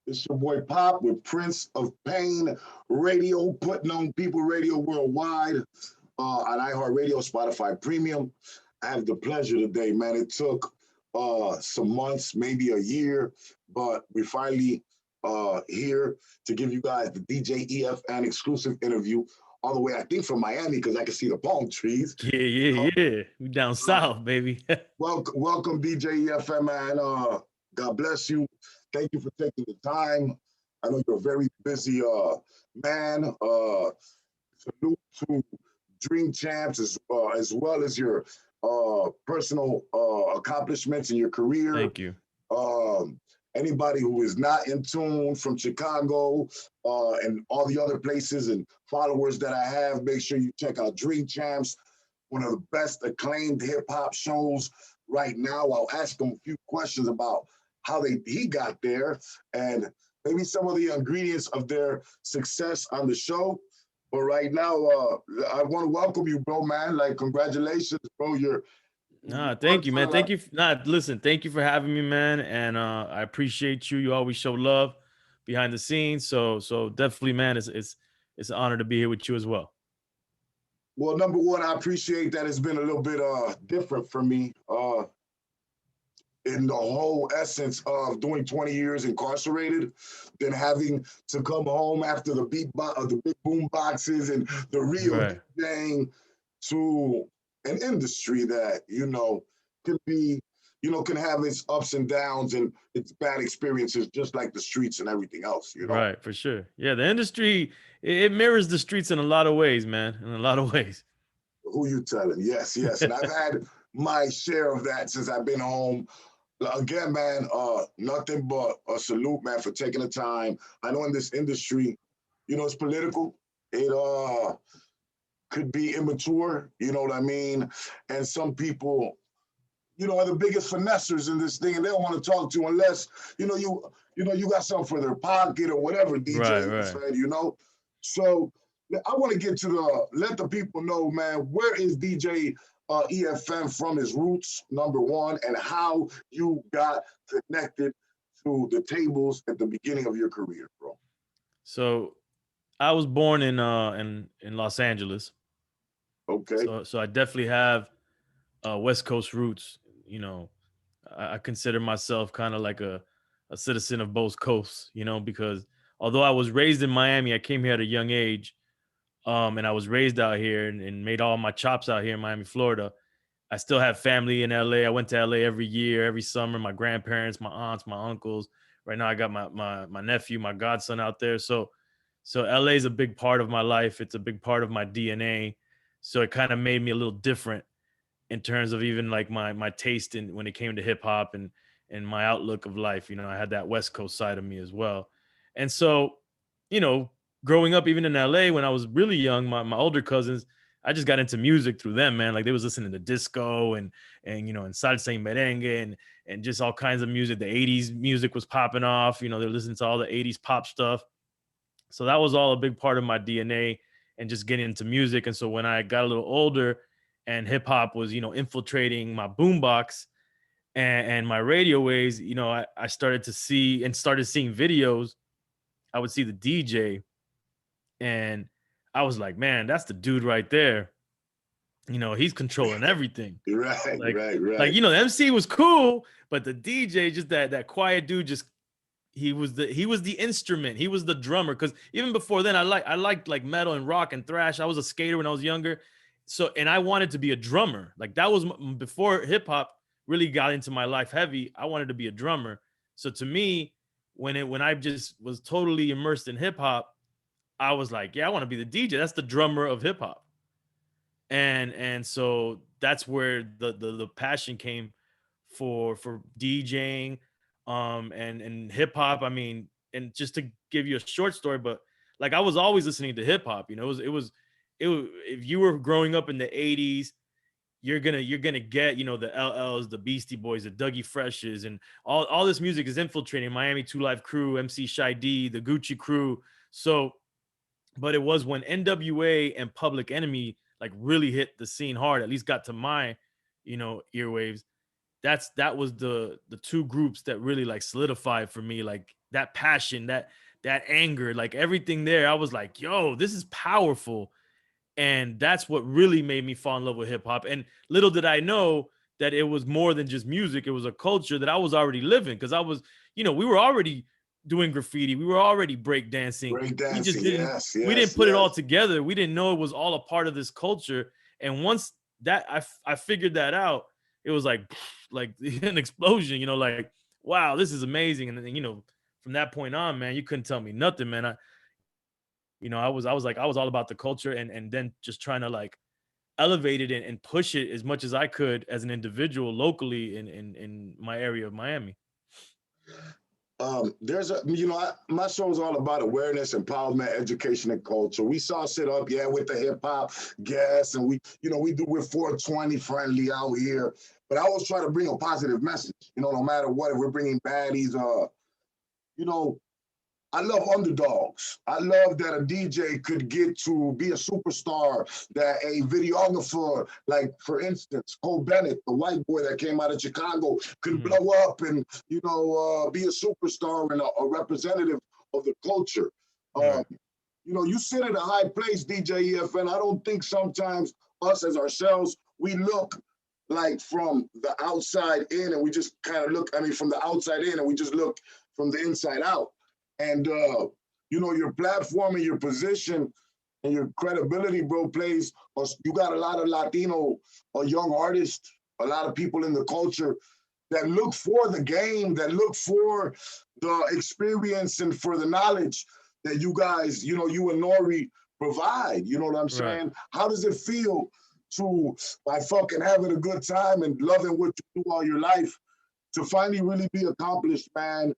It's your boy Pop with Prince of Pain Radio, putting on people radio worldwide on iHeartRadio, Spotify Premium. I have the pleasure today, man. It took some months, maybe a year, but we finally here to give you guys the DJ EFN exclusive interview all the way, I think, from Miami because I can see the palm trees. Yeah, Uh, yeah. We down south, baby. welcome, DJ EFM, man. God bless you. Thank you for taking the time. I know you're a very busy man. Salute to Dream Champs as well as your personal accomplishments in your career. Thank you. Um, Anybody who is not in tune from Chicago and all the other places and followers that I have, make sure you check out Dream Champs, one of the best acclaimed hip hop shows right now. I'll ask him a few questions about how he got there and maybe some of the ingredients of their success on the show. But right now, I want to welcome you, bro, man. Like, congratulations, bro. Nah, thank you, man. Thank you. Listen, thank you for having me, man. And I appreciate you. You always show love behind the scenes. So definitely, man, it's an honor to be here with you as well. Well, number one, I appreciate that it's been a little bit different for me in the whole essence of doing 20 years incarcerated, then having to come home after the big boom boxes and the real Right. thing to an industry that, can be, can have its ups and downs and its bad experiences, just like the streets and everything else. Right, for sure. Yeah, the industry it mirrors the streets in a lot of ways, man. In a lot of ways. Who you telling? Yes, yes. And I've had my share of that since I've been home. Again, man, nothing but a salute, man, for taking the time. I know in this industry, it's political. It could be immature, you know what I mean? And some people, are the biggest finessers in this thing, and they don't want to talk to you unless, you got something for their pocket or whatever, DJ, Right. So I want to get to let the people know, man, where is DJ EFM from his roots, number one, and how you got connected to the tables at the beginning of your career, bro. So I was born in Los Angeles. Okay. So I definitely have West Coast roots. You know, I consider myself kind of like a citizen of both coasts, because although I was raised in Miami, I came here at a young age. And I was raised out here and made all my chops out here in Miami, Florida. I still have family in LA. I went to LA every year, every summer. My grandparents, my aunts, my uncles. Right now, I got my nephew, my godson out there. So LA is a big part of my life. It's a big part of my DNA. So it kind of made me a little different in terms of even like my taste in when it came to hip hop and my outlook of life. I had that West Coast side of me as well. And so, you know, growing up even in LA when I was really young, my older cousins, I just got into music through them, man. Like they was listening to disco and salsa and merengue and just all kinds of music. The 80s music was popping off. They're listening to all the 80s pop stuff. So that was all a big part of my DNA and just getting into music. And so when I got a little older and hip hop was, infiltrating my boombox and my radio waves, I started to see and started seeing videos. I would see the DJ and I was like, man, that's the dude right there. He's controlling everything. Right, Like, right. the MC was cool, but the DJ, just that quiet dude, just he was the instrument. He was the drummer. Because even before then, I liked like metal and rock and thrash. I was a skater when I was younger, so and I wanted to be a drummer. Like that was before hip hop really got into my life heavy. I wanted to be a drummer. So to me, when I just was totally immersed in hip hop, I was like, yeah, I want to be the DJ. That's the drummer of hip hop. And so that's where the passion came for DJing and hip hop. I mean, and just to give you a short story, but like I was always listening to hip hop. If you were growing up in the 80s, you're gonna get the LLs, the Beastie Boys, the Dougie Freshes, and all this music is infiltrating Miami Two Live Crew, MC Shy D, the Gucci Crew. So but it was when NWA and Public Enemy like really hit the scene hard, at least got to my, earwaves. That was the two groups that really like solidified for me, like that passion, that anger, like everything there. I was like, yo, this is powerful. And that's what really made me fall in love with hip hop. And little did I know that it was more than just music. It was a culture that I was already living, because I was, we were already doing graffiti. We were already break dancing. Break We just dancing, didn't yes, we didn't yes, put it all yes. together. We didn't know it was all a part of this culture. And once that I figured that out, it was like like an explosion, like, wow, this is amazing. And then, from that point on, man, you couldn't tell me nothing, man. I was all about the culture, and then just trying to like elevate it and push it as much as I could as an individual locally in my area of Miami. There's my show is all about awareness, empowerment, education, and culture. We saw sit up, yeah, with the hip hop gas, and we do with 420 friendly out here. But I always try to bring a positive message, no matter what. If we're bringing baddies, you know, I love underdogs. I love that a DJ could get to be a superstar, that a videographer, like for instance, Cole Bennett, the white boy that came out of Chicago, could Mhm. blow up and, be a superstar and a representative of the culture. Um, Right. you sit at a high place, DJ EFN. I don't think sometimes us as ourselves, we look like from the outside in and we just kind of look, from the outside in and we just look from the inside out. And your platform and your position and your credibility, bro, plays. You got a lot of Latino or young artists, a lot of people in the culture that look for the game, that look for the experience and for the knowledge that you guys, you and Nori provide. You know what I'm Right. saying? How does it feel to, by fucking having a good time and loving what you do all your life, to finally really be accomplished, man,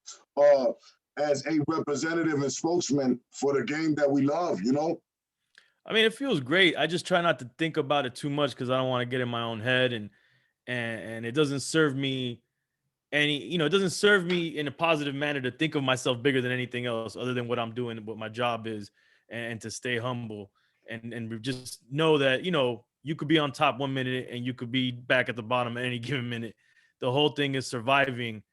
as a representative and spokesman for the game that we love? I mean, it feels great. I just try not to think about it too much because I don't want to get in my own head, and it doesn't serve me it doesn't serve me in a positive manner to think of myself bigger than anything else other than what I'm doing, what my job is, and to stay humble, and just know that, you could be on top 1 minute and you could be back at the bottom at any given minute. The whole thing is surviving,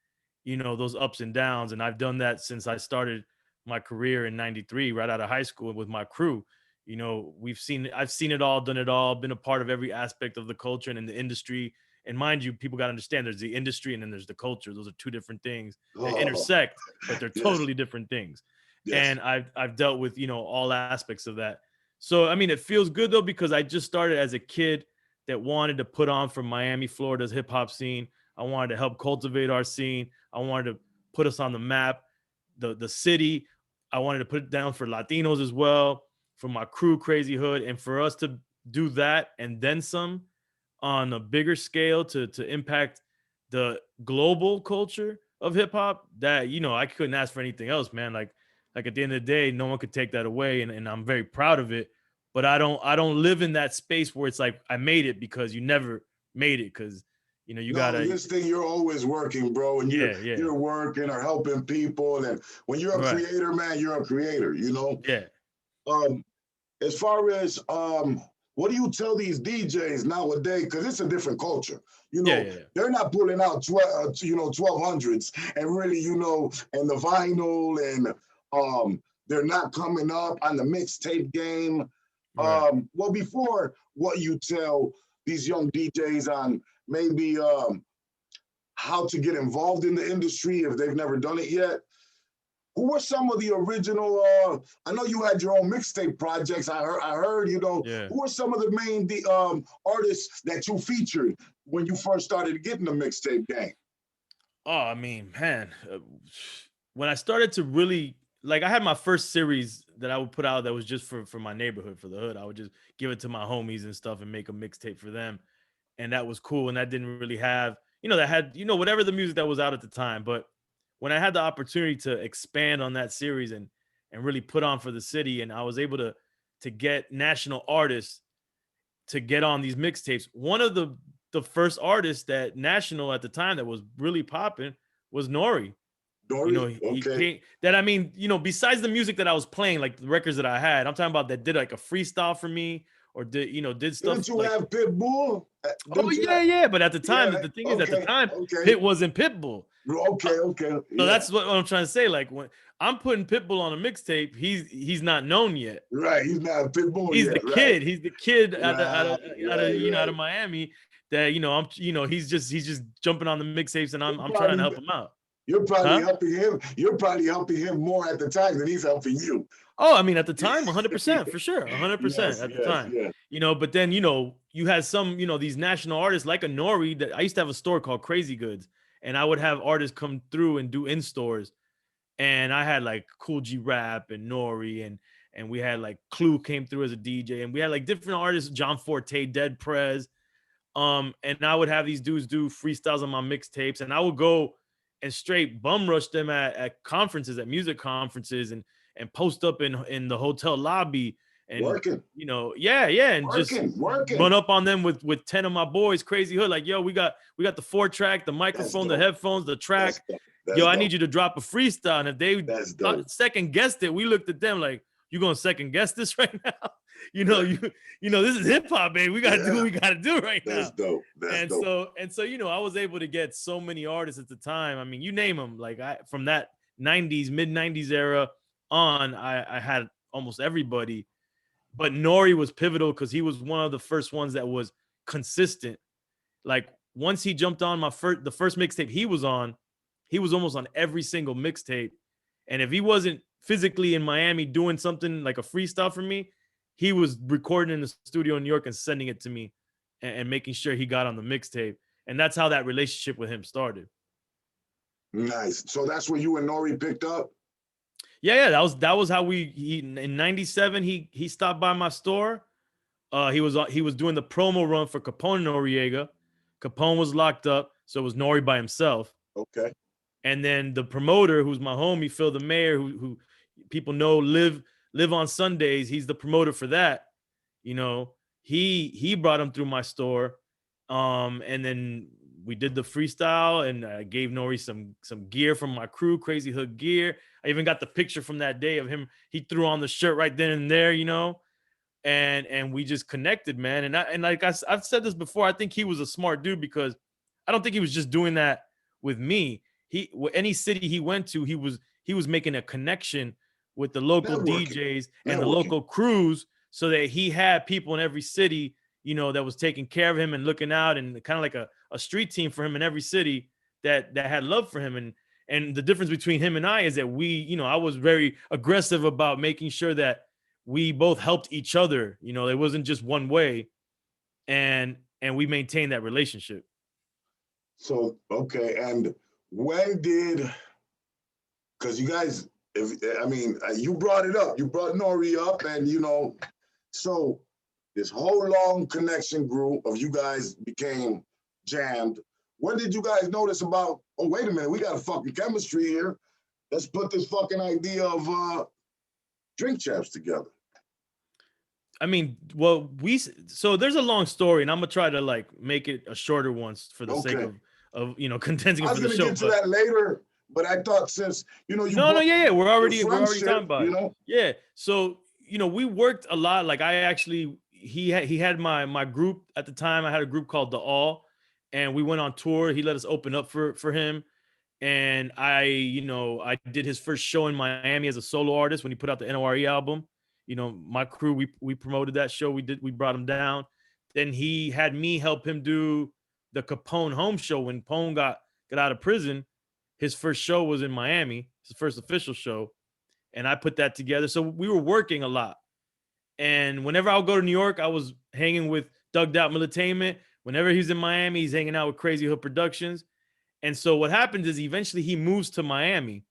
those ups and downs. And I've done that since I started my career in 93, right out of high school with my crew. I've seen it all, done it all, been a part of every aspect of the culture and in the industry. And mind you, people got to understand there's the industry and then there's the culture. Those are two different things that Oh, intersect, but they're yes, totally different things. yes. And I've dealt with, all aspects of that. So I mean, it feels good though, because I just started as a kid that wanted to put on for Miami, Florida's hip hop scene. I wanted to help cultivate our scene. I wanted to put us on the map, the city. I wanted to put it down for Latinos as well, for my crew, Crazy Hood, and for us to do that and then some on a bigger scale to impact the global culture of hip hop. That, I couldn't ask for anything else, man. Like at the end of the day, no one could take that away, and I'm very proud of it. But I don't live in that space where it's like I made it, because you never made it, because you No, gotta. this thing, you're always working, bro, and you're Yeah, yeah, you're working or helping people. And when you're a right, creator, man, you're a creator. yeah, Um, as far as what do you tell these DJs nowadays? Because it's a different culture. yeah, yeah, yeah. They're not pulling out 1200s and really, and the vinyl, and they're not coming up on the mixtape game. Right. Well, before what you tell these young DJs on maybe how to get involved in the industry if they've never done it yet. Who were some of the original? I know you had your own mixtape projects. I heard. Yeah. Who were some of the main artists that you featured when you first started getting the mixtape game? Oh, I mean, man, when I started to really, like, I had my first series that I would put out that was just for my neighborhood, for the hood. I would just give it to my homies and stuff and make a mixtape for them, and that was cool. And that didn't really have, that had, whatever the music that was out at the time. But when I had the opportunity to expand on that series and really put on for the city, and I was able to get national artists to get on these mixtapes. One of the first artists that national at the time that was really popping was Nori. Dory? He Okay. came that, I mean, besides the music that I was playing, like the records that I had, I'm talking about that did like a freestyle for me, or did stuff Didn't you like. have Pitbull? Oh Didn't you yeah, have- yeah. But at the time, Yeah, the thing is, at the okay, time, okay. Pitt wasn't Pitbull. Okay. So Yeah. that's what I'm trying to say. Like when I'm putting Pitbull on a mixtape, he's not known yet. Right. He's not a Pitbull He's yet. the kid. He's the kid out of Right. Miami that he's just jumping on the mixtapes, and I'm Probably- trying to help him out. You're probably Huh? helping him. You're probably helping him more at the time than he's helping you. Oh, I mean, at the time, 100% for sure, 100% Yes, at the yes, time. yes. But then you had some these national artists like a Nori. That I used to have a store called Crazy Goods, and I would have artists come through and do in stores, and I had like Cool G Rap and Nori, and we had like Clue came through as a DJ, and we had like different artists, John Forte, Dead Prez, and I would have these dudes do freestyles on my mixtapes, and I would go and straight bum rush them at conferences, at music conferences, and post up in the hotel lobby and Working. and just Working. run up on them with 10 of my boys, Crazy Hood, like, yo, we got the 4-track, the microphone, the headphones, the track. Yo, I need you to drop a freestyle. And if they second guessed it, we looked at them like, you gonna second guess this right now? This is hip hop, baby. We gotta do what we gotta do right now. That's dope. That's dope. So I was able to get so many artists at the time. I mean, you name them. Like from that mid 90s era on, I had almost everybody. But Nori was pivotal because he was one of the first ones that was consistent. Like once he jumped on the first mixtape he was almost on every single mixtape. And if he wasn't physically in Miami doing something like a freestyle for me, he was recording in the studio in New York and sending it to me and making sure he got on the mixtape. And that's how that relationship with him started. Nice. So that's where you and Nori picked up? Yeah. That was how in 97, he stopped by my store. He was doing the promo run for Capone Noriega. Capone was locked up, so it was Nori by himself. Okay. And then the promoter, who's my homie, Phil the Mayor, who people know live on Sundays. He's the promoter for that. He brought him through my store. And then we did the freestyle, and I gave Nori some gear from my crew, Crazy Hood gear. I even got the picture from that day of him. He threw on the shirt right then and there, and we just connected, man. And like I've said this before, I think he was a smart dude because I don't think he was just doing that with me. Any city he went to, he was making a connection with the local DJs and the local crews, so that he had people in every city, that was taking care of him and looking out, and kind of like a street team for him in every city that had love for him. And the difference between him and I is that I was very aggressive about making sure that we both helped each other. It wasn't just one way, and we maintained that relationship. So, okay. And when because you guys, you brought it up, you brought Nori up, and so this whole long connection group of you guys became jammed. When did you guys notice about, oh, wait a minute, we got a fucking chemistry here. Let's put this fucking idea of Drink Champs together? I mean, well, so there's a long story, and I'm gonna try to like make it a shorter one for the sake of condensing it for the show. I was gonna get to that later, but I thought since we're already talking about it. Yeah. So we worked a lot. Like he had my group at the time. I had a group called The All, and we went on tour. He let us open up for him, and I did his first show in Miami as a solo artist when he put out the NORE album. My crew, we promoted that show. We brought him down. Then he had me help him do the Capone home show when Pone got out of prison. His first show was in Miami, his first official show. And I put that together. So we were working a lot. And whenever I would go to New York, I was hanging with Dugged Out Militainment. Whenever he's in Miami, he's hanging out with Crazy Hood Productions. And so what happens is eventually he moves to Miami.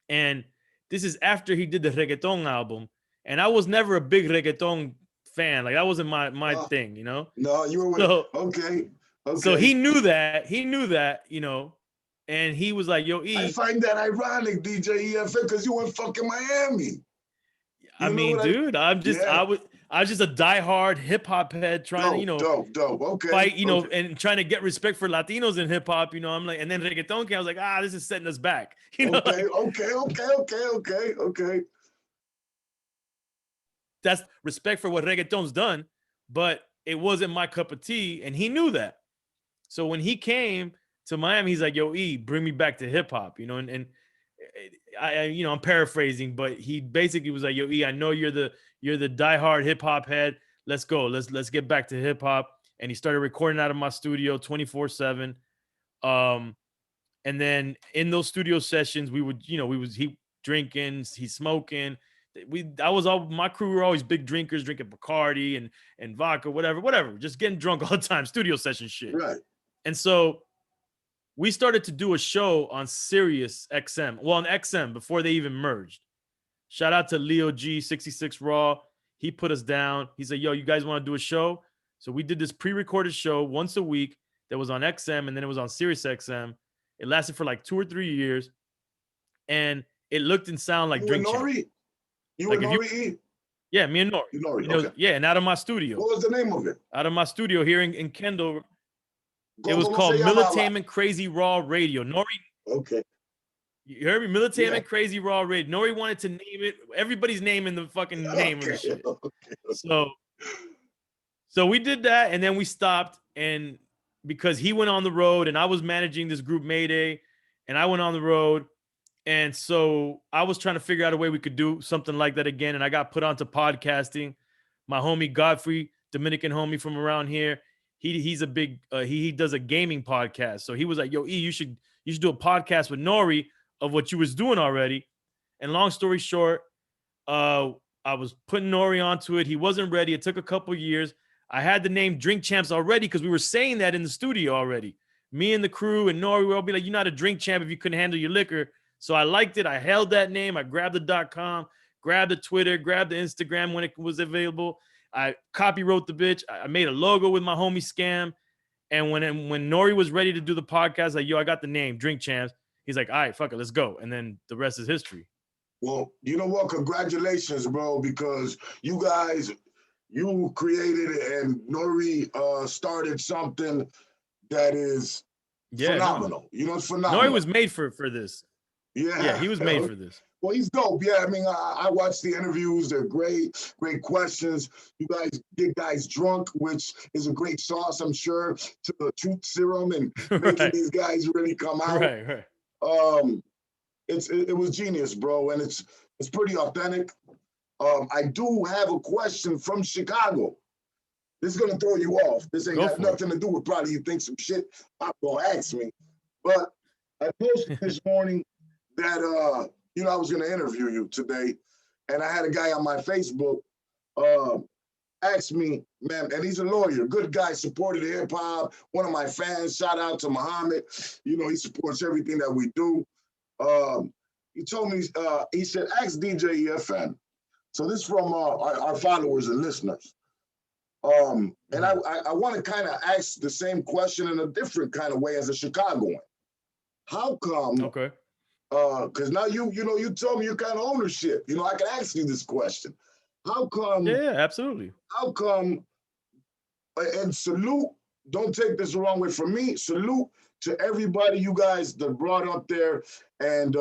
And this is after he did the reggaeton album. And I was never a big reggaeton fan. Like that wasn't my thing, No, you were with okay. So he knew that, and he was like, yo, E. I find that ironic, DJ EFN, because you in fucking Miami. I mean, dude, I was just a diehard hip hop head trying to, dope. Okay. Fight, and trying to get respect for Latinos in hip hop, I'm like, and then reggaeton came, I was like, this is setting us back. Okay. that's respect for what reggaeton's done, but it wasn't my cup of tea, and he knew that. So when he came to Miami, he's like, "Yo, E, bring me back to hip hop," and I'm paraphrasing, but he basically was like, "Yo, E, I know you're the diehard hip hop head. Let's go. Let's get back to hip hop." And he started recording out of my studio 24/7. And then in those studio sessions, he drinking, he's smoking. My crew were always big drinkers, drinking Bacardi and vodka, whatever, just getting drunk all the time, studio session shit. Right. And so we started to do a show on Sirius XM, well, on XM before they even merged. Shout out to Leo G, 66 Raw. He put us down. He said, "Yo, you guys want to do a show?" So we did this pre-recorded show once a week that was on XM, and then it was on Sirius XM. It lasted for like 2 or 3 years, and it looked and sounded like Drink Champs. You and Nori? Yeah, me and Nori. You Nori, okay. Yeah, and out of my studio. What was the name of it? Out of my studio here in Kendall. It was called Militainment Crazy Raw Radio. Nori. Okay. You heard me? Militainment Crazy Raw Radio. Nori wanted to name it. Everybody's naming the fucking name of the shit. Okay. So we did that, and then we stopped, and because he went on the road, and I was managing this group Mayday, and I went on the road, and so I was trying to figure out a way we could do something like that again, and I got put onto podcasting. My homie Godfrey, Dominican homie from around here, he's a big he does a gaming podcast. So he was like, "Yo, E, you should do a podcast with Nori of what you was doing already." And long story short, I was putting Nori onto it. He wasn't ready. It took a couple years. I had the name Drink Champs already because we were saying that in the studio already. Me and the crew and Nori would all be like, "You're not a drink champ if you couldn't handle your liquor." So I liked it. I held that name. I grabbed the .com, grabbed the Twitter, grabbed the Instagram when it was available. I copywrote the bitch. I made a logo with my homie Scam. And when Nori was ready to do the podcast, like, "Yo, I got the name, Drink Champs." He's like, "All right, fuck it, let's go." And then the rest is history. Well, you know what? Congratulations, bro, because you guys, you created it and Nori started something that is phenomenal. No. You know, it's phenomenal. Nori was made for this. Yeah, he was made for this. Well, he's dope. Yeah, I mean, I watched the interviews. They're great questions. You guys get guys drunk, which is a great sauce, I'm sure, to the truth serum and making these guys really come out. Right. It was genius, bro, and it's pretty authentic. I do have a question from Chicago. This is gonna throw you off. This ain't got nothing to do with probably you think some shit I'm gonna ask me. But I posted this morning that I was gonna interview you today, and I had a guy on my Facebook ask me, man, and he's a lawyer, good guy, supported hip hop, one of my fans. Shout out to Muhammad. You know, he supports everything that we do. He told me, he said, ask DJ EFN. So this is from our followers and listeners. And I want to kind of ask the same question in a different kind of way as a Chicagoan. How come? Okay. Because now you told me you're kind of ownership. You know, I can ask you this question. How come? Yeah, absolutely. How come? And salute. Don't take this the wrong way from me. Salute to everybody you guys that brought up there and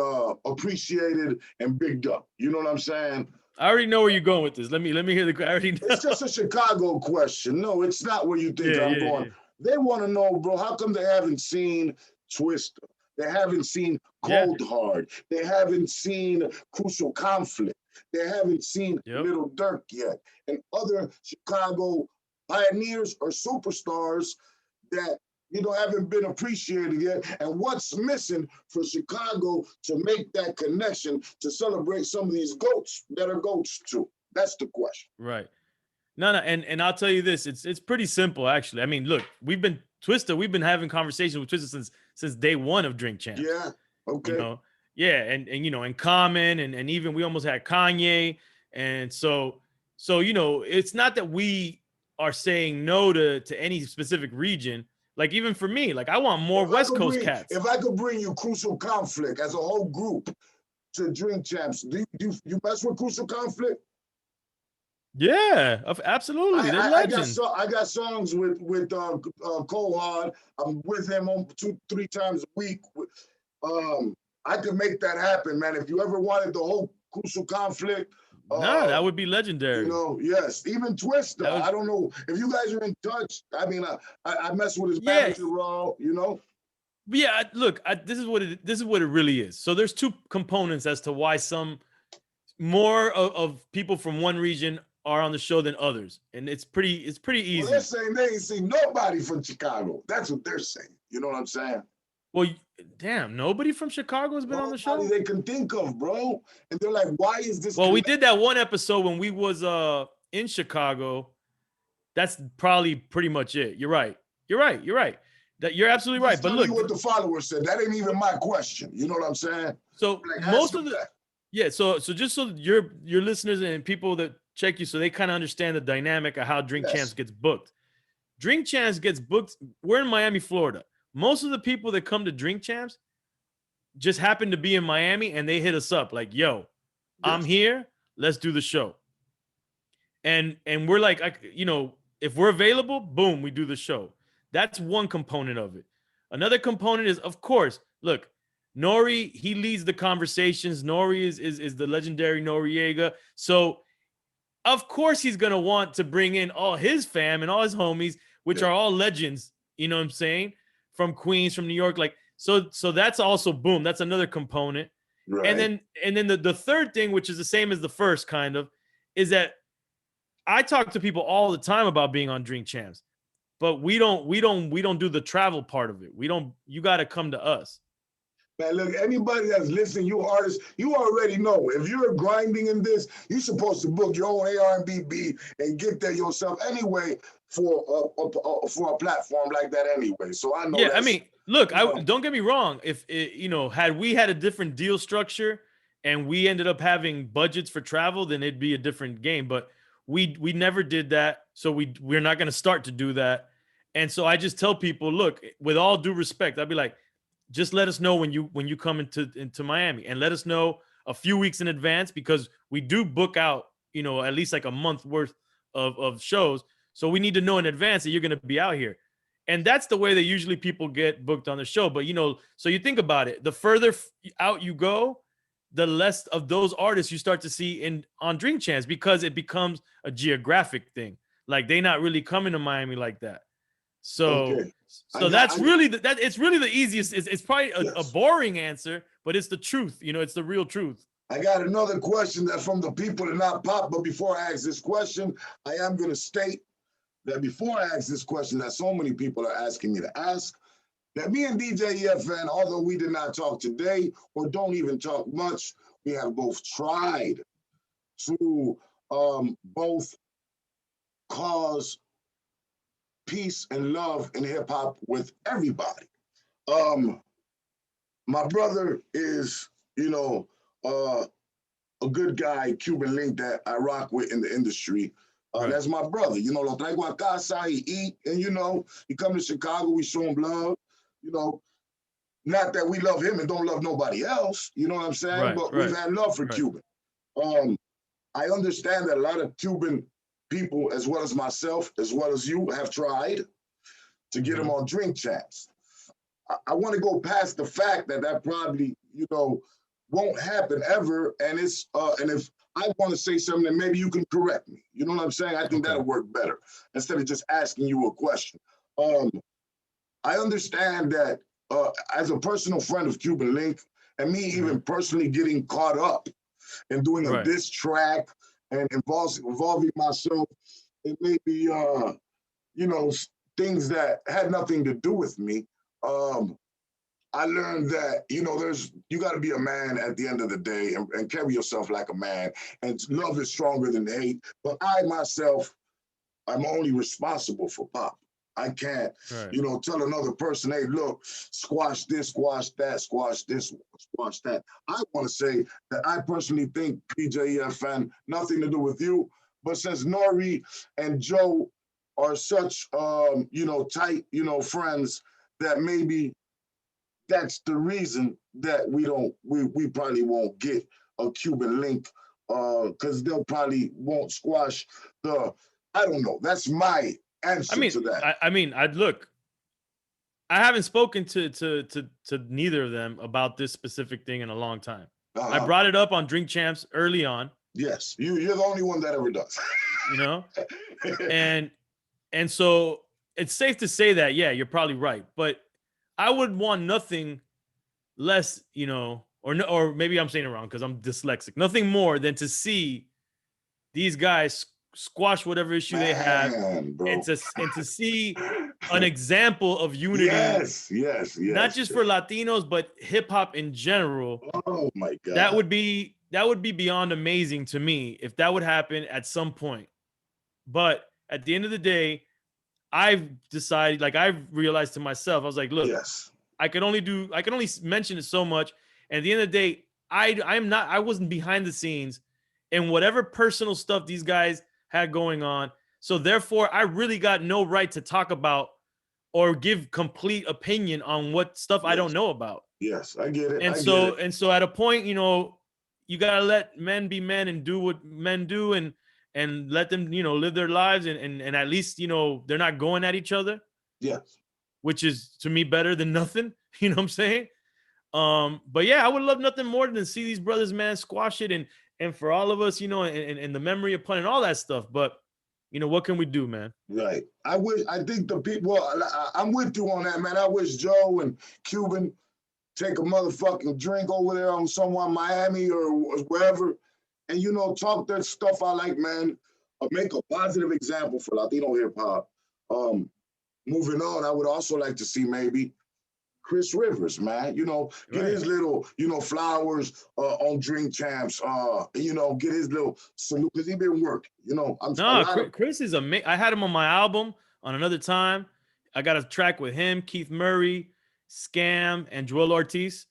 appreciated and bigged up. You know what I'm saying? I already know where you're going with this. Let me hear the. I already know. It's just a Chicago question. No, it's not where you think I'm going. Yeah. They want to know, bro, how come they haven't seen Twista? They haven't seen Cold Hard. They haven't seen Crucial Conflict. They haven't seen Little Durk yet. And other Chicago pioneers or superstars that, haven't been appreciated yet. And what's missing for Chicago to make that connection to celebrate some of these goats that are goats too? That's the question. Right. No, and I'll tell you this, it's pretty simple, actually. I mean, look, we've been having conversations with Twista since day one of Drink Champs. Yeah. Okay. And Common, and even we almost had Kanye. And so it's not that we are saying no to any specific region. Like, even for me, like, I want more West Coast cats. If I could bring you Crucial Conflict as a whole group to Drink Champs, do you mess with Crucial Conflict? Yeah, absolutely. They're legends. I got songs with Cold Hard. I'm with him on 2-3 times a week. I could make that happen, man. If you ever wanted the whole Crucial Conflict Nah, that Uh, would be legendary. yes, even Twister. That was I don't know if you guys are in touch. I mean, I mess with his yeah. manager, Raw. Yeah, this is what it really is. So there's two components as to why some more of people from one region are on the show than others, and it's pretty Well, they're easy. saying they ain't seen nobody from Chicago. That's what they're saying. You know what I'm saying? Well, damn, nobody from Chicago has been on the Nobody show. they can think of, bro. And they're like, why is this Well, we did that one episode when we was in Chicago. That's probably pretty much it. You're right. That you're absolutely right. Just But tell me look, what the followers said. That ain't even my question. You know what I'm saying? so Like, ask most of them the that. yeah, so just so your listeners and people that check you, so they kind of understand the dynamic of how Drink Champs Yes. gets booked. Drink Champs gets booked. We're in Miami, Florida. Most of the people that come to Drink Champs just happen to be in Miami, and they hit us up like, "Yo, I'm Yes. here. Let's do the show." And we're like, if we're available, boom, we do the show. That's one component of it. Another component is, of course, look, Nori, he leads the conversations. Nori is the legendary Noriega. So of course he's gonna want to bring in all his fam and all his homies, which Yeah. are all legends, you know what I'm saying? From Queens, from New York. Like, so that's also boom. That's another component. Right. And then the third thing, which is the same as the first, kind of, is that I talk to people all the time about being on Drink Champs, but we don't do the travel part of it. You got to come to us. Man, look, anybody that's listening, you artists, you already know. If you're grinding in this, you're supposed to book your own ARNBB and get there yourself anyway for a platform like that anyway. So I know. Yeah, I mean, look, don't get me wrong. If had we had a different deal structure and we ended up having budgets for travel, then it'd be a different game. But we never did that, so we're not going to start to do that. And so I just tell people, look, with all due respect, I'd be like, just let us know when you come into Miami, and let us know a few weeks in advance, because we do book out, at least like a month worth of shows. So we need to know in advance that you're going to be out here. And that's the way that usually people get booked on the show. But, so you think about it, the further out you go, the less of those artists you start to see on Drink Champs, because it becomes a geographic thing. Like, they not really coming to Miami like that. So, Okay. It's really the easiest. It's probably a boring answer, but it's the truth. It's the real truth. I got another question that from the people that not pop. But before I ask this question, I am going to state that before I ask this question that so many people are asking me to ask, that me and DJ EFN, although we did not talk today or don't even talk much, we have both tried to both cause peace and love in hip hop with everybody. My brother is, a good guy, Cuban Link, that I rock with in the industry. Right. That's my brother. Lo traigo a casa, he eat, and he come to Chicago, we show him love. Not that we love him and don't love nobody else, you know what I'm saying? Right, but right, we've had love for right. Cuban. I understand that a lot of Cuban people, as well as myself, as well as you, have tried to get him on Drink Champs. I want to go past the fact that probably, won't happen ever. And it's and if I want to say something, then maybe you can correct me. You know what I'm saying? I think that'll work better instead of just asking you a question. I understand that as a personal friend of Cuban Link, and me even personally getting caught up in doing a diss track and involving myself in maybe things that had nothing to do with me. I learned that, you got to be a man at the end of the day and carry yourself like a man. And love is stronger than hate. But I myself, I'm only responsible for pop. I can't, tell another person, hey, look, squash this, squash that, squash this, squash that. I want to say that I personally think PJEFN, nothing to do with you, but since Nori and Joe are such, tight, friends, that maybe that's the reason that we probably won't get a Cuban Link, because they'll probably won't squash I don't know. That's my answer to that. I'd look. I haven't spoken to neither of them about this specific thing in a long time. I brought it up on Drink Champs early on, Yes, you're the only one that ever does. you know? And so it's safe to say that, yeah, you're probably right. But I would want nothing less, or no, or maybe I'm saying it wrong because I'm dyslexic. Nothing more than to see these guys squash whatever issue they have, Man, and bro. to see an example of unity, Yes, yes, not yes. just for Latinos but hip hop in general. Oh my That God. would be beyond amazing to me if that would happen at some point. But at the end of the day, I've decided, like I've realized to myself, I was like, look, Yes. I can only mention it so much. And at the end of the day, I wasn't behind the scenes in whatever personal stuff these guys had going on. So therefore, I really got no right to talk about or give complete opinion on what stuff I don't Yes. know about. Yes. I get it. And I get it. so at a point, you gotta let men be men and do what men do, and let them, live their lives, and at least, they're not going at each other, Yes. which is to me better than nothing. You know what I'm saying? But yeah, I would love nothing more than to see these brothers, man, squash it, and for all of us, and the memory of playing and all that stuff. But what can we do, man? Right. I think the people, I'm with you on that, man. I wish Joe and Cuban take a motherfucking drink over there on someone, Miami or wherever, and, talk that stuff I like, man. Make a positive example for Latino hip hop. Moving on, I would also like to see maybe Chris Rivers, man. Get his little, flowers on Drink Champs. Get his little salute because he been working. I'm a No, lot of Chris is amazing. I had him on my album on another time. I got a track with him, Keith Murray, Scam, and Joel Ortiz.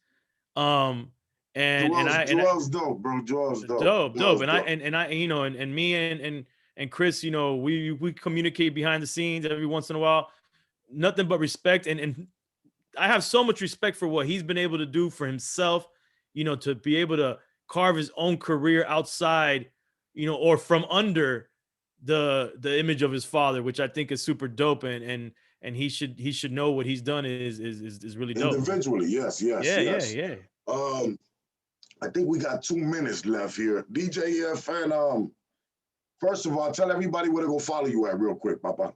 Um, Joel's dope, bro. Joel's dope. dope. Joel's And I dope. and me and Chris, we communicate behind the scenes every once in a while. Nothing but respect, and I have so much respect for what he's been able to do for himself, to be able to carve his own career outside, or from under the image of his father, which I think is super dope, and he should know what he's done is really dope, man. Individually, yes, yes, yes. Yeah. I think we got 2 minutes left here. DJ EFN, first of all, tell everybody where to go follow you at real quick, Papa.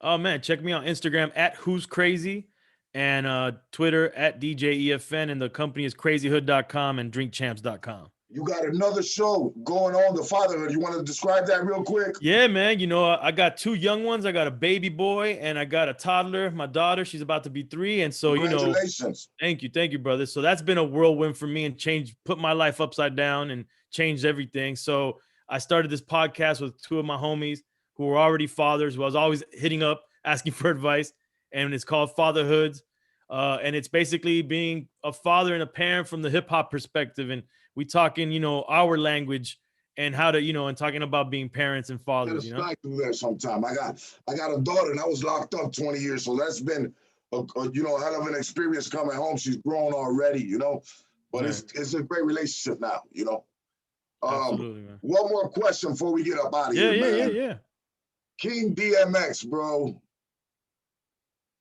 Oh man, check me out Instagram at Who's Crazy, and Twitter at DJ EFN, and the company is crazyhood.com and drinkchamps.com. You got another show going on, The Fatherhood. You want to describe that real quick? Yeah, man. I got 2 young ones. I got a baby boy and I got a toddler. My daughter, she's about to be 3. And so, Congratulations. Thank you, brother. So that's been a whirlwind for me and put my life upside down and changed everything. So I started this podcast with 2 of my homies who were already fathers, who I was always hitting up, asking for advice. And it's called Fatherhoods. And it's basically being a father and a parent from the hip hop perspective. And we talk in, our language and how to, and talking about being parents and fathers. Do that sometime. I got a daughter and I was locked up 20 years. So that's been a hell of an experience coming home. She's grown already, but right. It's a great relationship now, Absolutely, man. One more question before we get up out of here, man. Yeah. King DMX, bro.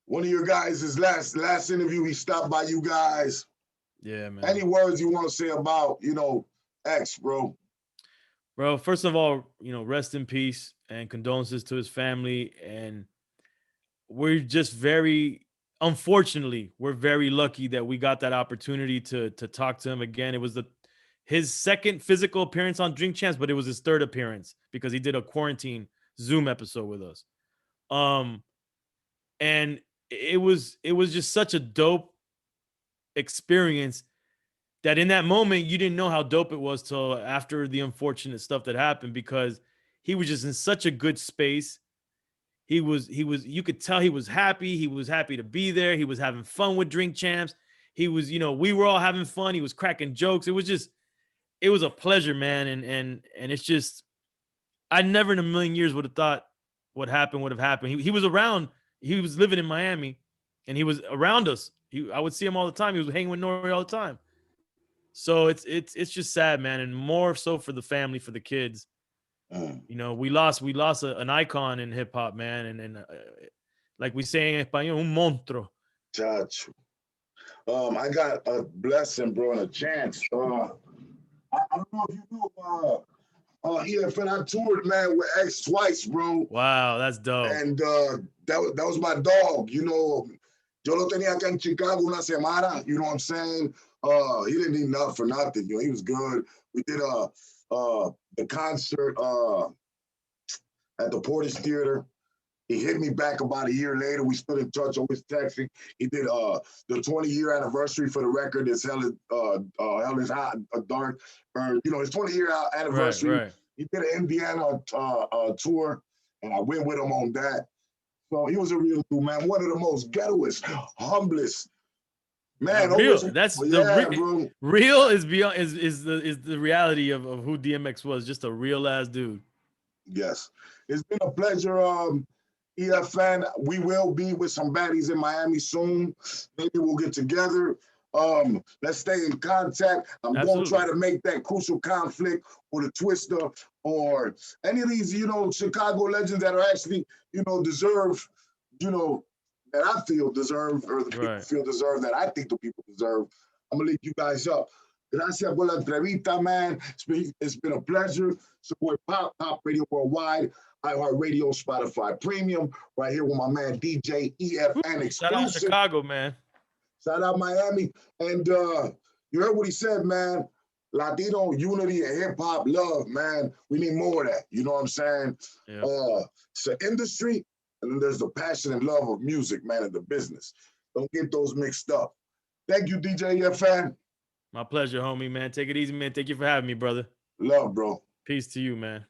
One of your guys' last interview, he stopped by you guys. Yeah, man. Any words you want to say about, X, bro? Bro, first of all, rest in peace and condolences to his family. And we're just unfortunately, we're very lucky that we got that opportunity to talk to him again. It was his second physical appearance on Drink Champs, but it was his 3rd appearance because he did a quarantine Zoom episode with us. And it was just such a dope experience that in that moment you didn't know how dope it was till after the unfortunate stuff that happened, because he was just in such a good space. He was you could tell he was happy to be there. He was having fun with Drink Champs. He was, we were all having fun. He was cracking jokes. It was a pleasure, man. And it's just, I never in a million years would have thought what happened would have happened. He was around. He was living in Miami and he was around us. I would see him all the time. He was hanging with Nori all the time. So it's just sad, man, and more so for the family, for the kids. We lost an icon in hip hop, man, and like we say in español, un monstruo. Chacho. I got a blessing, bro, and a chance. I don't know if you know EFN, I toured, man, with X twice, bro. Wow, that's dope. And that was my dog, you know. Yo lo tenía acá en Chicago una semana, you know what I'm saying? He didn't need nothing for nothing, you know, he was good. We did the concert at the Portage Theater. He hit me back about a year later. We stood in touch, always texting. He did the 20-year anniversary for the record. It's Hell is Hot, Dark, or, you know, his 20-year anniversary. Right. He did an Indiana tour, and I went with him on that. So he was a real dude, man. One of the most ghettoest, humblest, man. Real. That's bro. Real is beyond is the reality of who DMX was. Just a real ass dude. Yes, it's been a pleasure. EFN, we will be with some baddies in Miami soon. Maybe we'll get together. Let's stay in contact. I'm going to try to make that Crucial Conflict or the Twister or any of these, you know, Chicago legends that are actually, you know, deserve, you know, that I feel deserve, or the people feel deserve, that I think the people deserve. I'm going to link you guys up. Gracias por la entrevista, man. It's been a pleasure. Support Pop Radio Worldwide, iHeartRadio, Spotify Premium, right here with my man DJ EFN exclusive. Shout out Chicago, man. Shout out Miami. And you heard what he said, man. Latino unity and hip hop love, man. We need more of that. You know what I'm saying? Yeah. It's an industry, and then there's the passion and love of music, man, and the business. Don't get those mixed up. Thank you, DJ EFN. My pleasure, homie, man. Take it easy, man. Thank you for having me, brother. Love, bro. Peace to you, man.